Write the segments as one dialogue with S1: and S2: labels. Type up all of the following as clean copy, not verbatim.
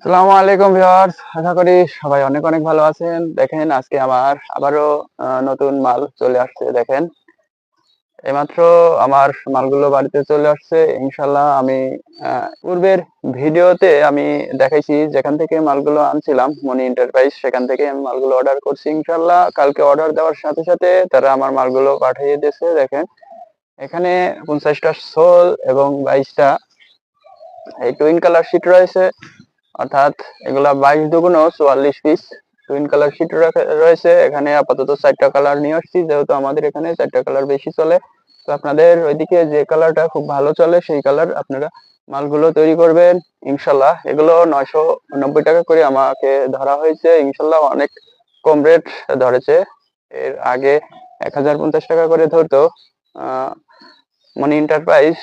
S1: আসসালামু আলাইকুম ভিউয়ার্স, আশা করি সবাই অনেক অনেক ভালো আছেন। দেখেন আজকে আমার আবারও নতুন মাল চলে আসছে। দেখেন এইমাত্র আমার মালগুলো বাড়িতে চলে আসছে। ইনশাল্লাহ আমি পূর্বের ভিডিওতে আমি দেখাইছি যেখান থেকে মালগুলো আনছিলাম, মনি এন্টারপ্রাইজ, সেখান থেকে আমি মালগুলো অর্ডার করছি। ইনশাল্লাহ কালকে অর্ডার দেওয়ার সাথে সাথে তারা আমার মালগুলো পাঠিয়ে দিয়েছে। দেখেন এখানে 50টা সোল এবং 22টা এই টুইন কালার শিট রয়েছে, অর্থাৎ এগুলা 22 × 44 পিস টুইন কালার শিট রয়েছে। এখানে আপাতত 4টা কালার নিয়ে আসছি, যেহেতু আমাদের এখানে 4টা কালার বেশি চলে। তো আপনাদের ওইদিকে যে কালারটা খুব ভালো চলে সেই কালার আপনারা মালগুলো তৈরি করবেন। ইনশাল্লাহ এগুলো 990 টাকা করে আমাকে ধরা হয়েছে। ইনশাল্লাহ অনেক কম রেট ধরেছে। এর আগে 1050 টাকা করে ধরতো মনি এন্টারপ্রাইজ।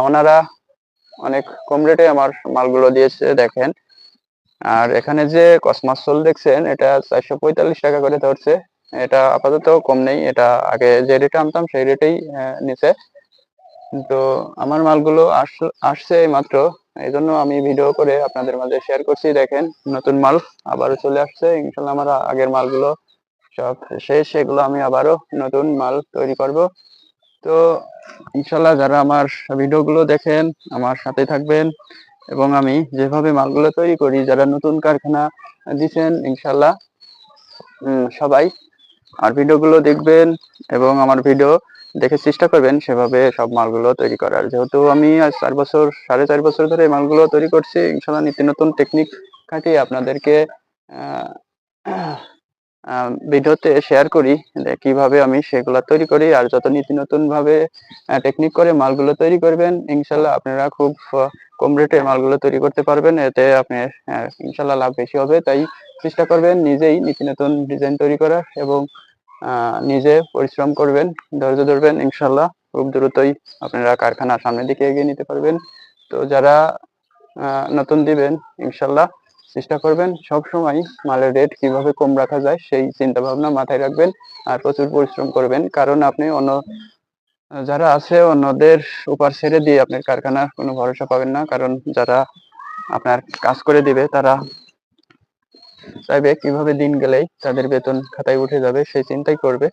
S1: ওনারা অনেক কম রেটে আমার মালগুলো দিয়েছে। দেখেন, আর এখানে যে কসমাস সোল দেখছেন এটা 445 টাকা করে ধরছে। এটা আপাতত কম নেই, এটা আগে যে রেটে আনতাম সেই রেটেই নিচে। তো আমার মালগুলো আসছে মাত্র, এই জন্য আমি ভিডিও করে আপনাদের মাঝে শেয়ার করছি। দেখেন নতুন মাল আবারও চলে আসছে। ইনশাল্লাহ আমার আগের মালগুলো সব শেষ, সেগুলো আমি আবারও নতুন মাল তৈরি করব। তো ইনশাল্লাহ যারা আমার ভিডিওগুলো দেখেন আমার সাথে থাকবেন, এবং আমি যেভাবে মালগুলো তৈরি করি, যারা নতুন কারখানা দিচ্ছেন ইনশাল্লাহ সবাই আর ভিডিওগুলো দেখবেন এবং আমার ভিডিও দেখে চেষ্টা করবেন সেভাবে সব মালগুলো তৈরি করার। যেহেতু আমি আজ 4 বছর, 4.5 বছর ধরে এই মালগুলো তৈরি করছি, ইনশাল্লাহ নিত্য নতুন টেকনিক খাটিয়ে আপনাদেরকে আহ ভিডিওতে শেয়ার করি যে কিভাবে আমি সেগুলো তৈরি করি। আর যত নীতি নতুন ভাবে টেকনিক করে মালগুলো তৈরি করবেন, ইনশাল্লাহ আপনারা খুব কম রেটে মালগুলো তৈরি করতে পারবেন। এতে আপনি ইনশাল্লাহ লাভ বেশি হবে। তাই চেষ্টা করবেন নিজেই নীতি নতুন ডিজাইন তৈরি করার, এবং নিজে পরিশ্রম করবেন, ধৈর্য ধরবেন। ইনশাল্লাহ খুব দ্রুতই আপনারা কারখানার সামনের দিকে এগিয়ে নিতে পারবেন। তো যারা নতুন দিবেন ইনশাল্লাহ চেষ্টা করবেন সব সময় মালের রেট কিভাবে কম রাখা যায় সেই চিন্তা ভাবনা মাথায় রাখবেন, আর প্রচুর পরিশ্রম করবেন। কারণ আপনি অন্য যারা আছে অন্যদের উপর ছেড়ে দিয়ে আপনার কারখানার কোনো ভরসা পাবেন না। কারণ যারা আপনার কাজ করে দিবে তারা চাইবে কিভাবে দিন গেলেই তাদের বেতন খাতায় উঠে যাবে সেই চিন্তাই করবে।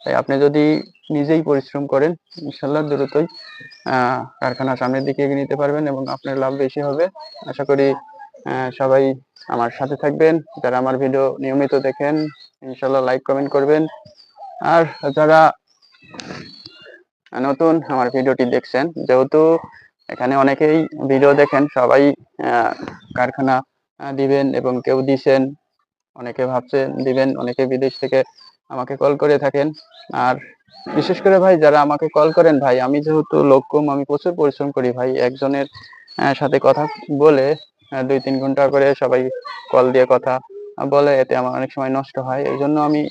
S1: তাই আপনি যদি নিজেই পরিশ্রম করেন ইনশাল্লাহ দ্রুতই কারখানার সামনের দিকে এগিয়ে নিতে পারবেন এবং আপনার লাভ বেশি হবে। আশা করি সবাই আমার সাথে থাকবেন। যারা আমার ভিডিও নিয়মিত দেখেন ইনশাল্লাহ লাইক কমেন্ট করবেন। আর যারা নতুন আমার ভিডিওটি দেখছেন, যেহেতু এখানে অনেকেই ভিডিও দেখেন, সবাই কারখানা দিবেন এবং কেউ দিছেন, অনেকে ভাবছেন দিবেন, অনেকে বিদেশ থেকে আমাকে কল করে থাকেন। আর বিশেষ করে ভাই যারা আমাকে কল করেন, ভাই আমি যেহেতু লোক কম, আমি প্রচুর পরিশ্রম করি ভাই। একজনের সাথে কথা বলে 2-3 ঘন্টা করে সবাই কল দিয়ে কথা বলে, এতে আমার অনেক সময় নষ্ট হয়। এই জন্য আমি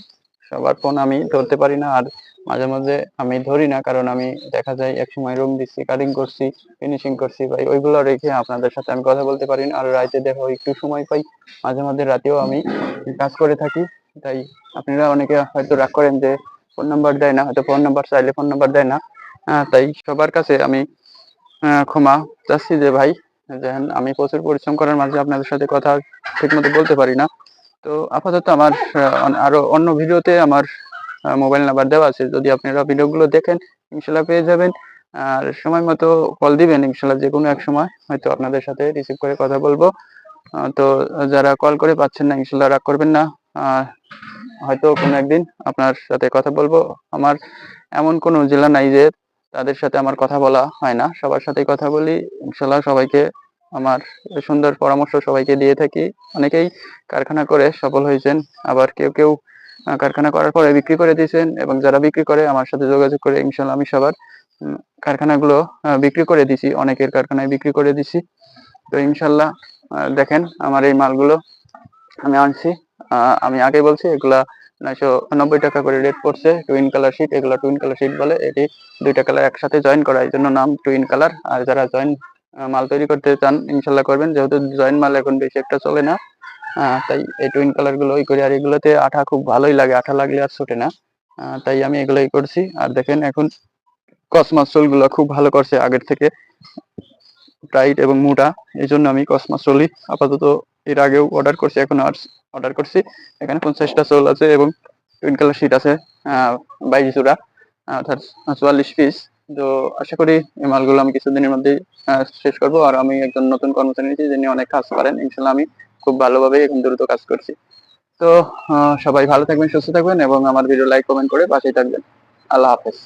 S1: সবার ফোন আমি ধরতে পারি না। আর মাঝে মাঝে আমি ধরি না, কারণ আমি দেখা যায় এক সময় রুম দিচ্ছি, কাটিং করছি, ফিনিশিং করছি ভাই, ওইগুলো রেখে আপনাদের সাথে আমি কথা বলতে পারি না। আর রাতে দেখো একটু সময় পাই, মাঝে মাঝে রাতেও আমি কাজ করে থাকি। তাই আপনারা অনেকে হয়তো রাগ করেন যে ফোন নাম্বার দেয় না, হয়তো ফোন নাম্বার চাইলে ফোন নাম্বার দেয় না। তাই সবার কাছে আমি ক্ষমা চাচ্ছি যে ভাই, যেন আমি প্রচুর পরিশ্রম করার মাঝে আপনাদের সাথে কথা ঠিক মতো বলতে পারি না। তো আপাতত আমার আরো অন্য ভিডিওতে আমার মোবাইল নাম্বার দেওয়া আছে, যদি আপনারা ভিডিওগুলো দেখেন ইনশাল্লাহ পেয়ে যাবেন। আর সময় মতো কল দিবেন, ইনশাল্লাহ যে কোনো এক সময় হয়তো আপনাদের সাথে রিসিভ করে কথা বলবো। তো যারা কল করে পাচ্ছেন না ইনশাল্লাহ রাগ করবেন না, হয়তো কোনো একদিন আপনার সাথে কথা বলবো। আমার এমন কোনো জেলা নাই যে তাদের সাথে আমার কথা বলা হয় না, সবার সাথেই কথা বলি ইনশাল্লাহ। সবাইকে আমার সুন্দর পরামর্শ সবাইকে দিয়ে থাকি। অনেকেই কারখানা করে সফল হয়েছেন, আবার কেউ কেউ কারখানা করার পরে বিক্রি করে দিয়েছেন, এবং যারা বিক্রি করে আমার সাথে যোগাযোগ করে ইনশাল্লাহ আমি সবার কারখানাগুলো বিক্রি করে দিছি, অনেকের কারখানায় বিক্রি করে দিছি। তো ইনশাল্লাহ দেখেন আমার এই মালগুলো আমি আনছি, আমি আগে বলছি এগুলা 990 টাকা করে রেট পড়ছে। টুইন কালার শিট, এগুলা টুইন কালার শিট বলে। এটি 2টা কালার একসাথে জয়েন করা, এই জন্য নাম টুইন কালার। আর যারা জয়েন মাল তৈরি করতে চান ইনশাল্লাহ করবেন, যেহেতু জয়েন মাল এখন বেশি একটা চলে না। তাই এই টুইন কালার গুলো ওই করি। আর এগুলোতে আঠা খুব ভালোই লাগে, আঠা লাগলে আর ছোটে না। তাই আমি এগুলোই করছি। আর দেখেন এখন কসমাস সোল গুলো খুব ভালো করছে আগের থেকে, টাইট এবং মোটা। এই জন্য আমি কসমাস সোলই আপাতত এর আগেও অর্ডার করছি, এখন অর্ডার করছি। এখানে 50টা সোল আছে এবং টুইন কালার শিট আছে 22 জোড়া, অর্থাৎ 44 পিস। তো আশা করি এই মালগুলো আমি কিছুদিনের মধ্যেই শেষ করব। আর আমি একজন নতুন কর্মচারী নিয়েছি যিনি অনেক কাজ করেন, ইনশাল্লাহ আমি খুব ভালোভাবে এখন দ্রুত কাজ করছি। তো সবাই ভালো থাকবেন, সুস্থ থাকবেন এবং আমার ভিডিও লাইক কমেন্ট করে পাশেই থাকবেন। আল্লাহ হাফেজ।